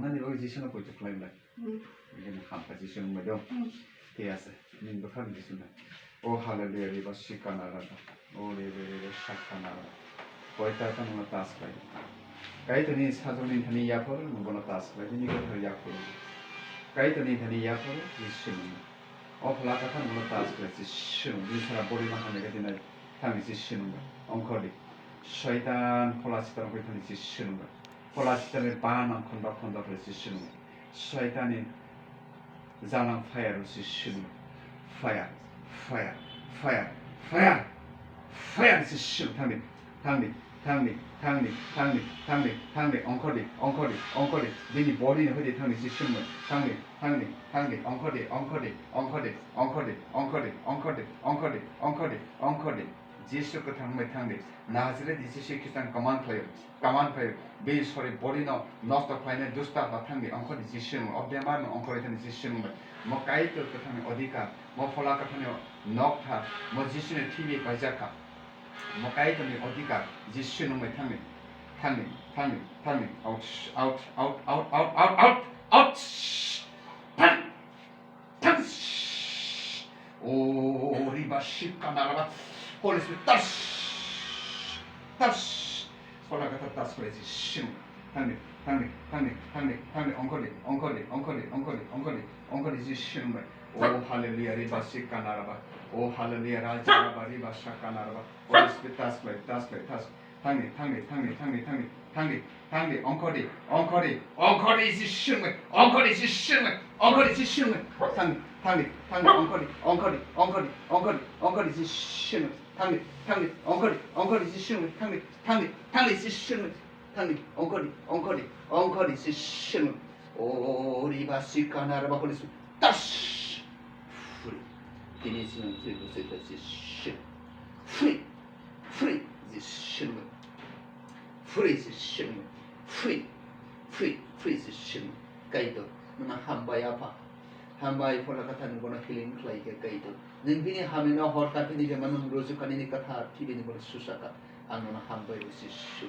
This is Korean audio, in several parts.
하나님 여기 지시는 거 있죠 플라임라 이게 한파 지시는 거죠 대야세 님도 하는 지시는 오 할렐루야 리바 시카나라다 오 레베레 샤카나라 거기다가 뭐 따스바이 가이드니 사존인 타니 야포를 뭐나 따스바이 니가 더 야포를 가이드니 타니 야포를 지시는 어 플라타가 뭐나 따스바이 지시는 이 사람 보리만 하는 게 되나 당이 지시는 거 엉커리 샤이탄 폴라시탄 거 타니 지시는 거 폴라시탄의 바나 콘다 지시는 거 샤이탄이 자랑 파이어를 지시는 거 파이어 지시는 당리 엉커리 니니 머리는 허리 당리 지시는 거 당리 엉커리 지수 그 당리 나즈레 지시 키산 가만 파요 베이 소리 버리노 노스터 파이네 두스타 당리 엉커리 지시는 어데만 엉커리 당리 지시는 뭐 까이토 그 당리 어디가 뭐 폴라카 당리 녹타 뭐 지시는 TV 가자카 뭐 까이토니 어디가 지시는 뭐 당리 오 리바 시카 나가라 Holy Spirit, touch. 폴라카타 touch 그래지 심. 당리 엉거리 지 심. 오 할렐루야 리바 시카 나라바. 오 할렐루야 라자라바 리바 샤카 나라바. Holy Spirit, touch. 당리 엉거리 지 심. 엉거리 지 심. 당리 엉거리 지 심. 당리 지시는 오 리바시카 나라바 홀리스 따시 프리 디니시는 지구세다 지시 프리 지시는 프리 지시는 가이도 누나 hambai pola kata ni bona healing klai ke kaito ninbini hamina hor ka ni je manung roju kanini katha tibini bona susaka anona hambai usishu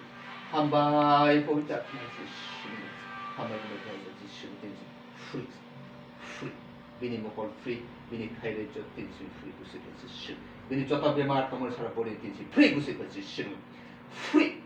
hambai povita usishu hambai bona usishu tensi free bini mokol free bini khaire jot tensi free usishu bini jota bemar kamar sara bori tensi free usishu free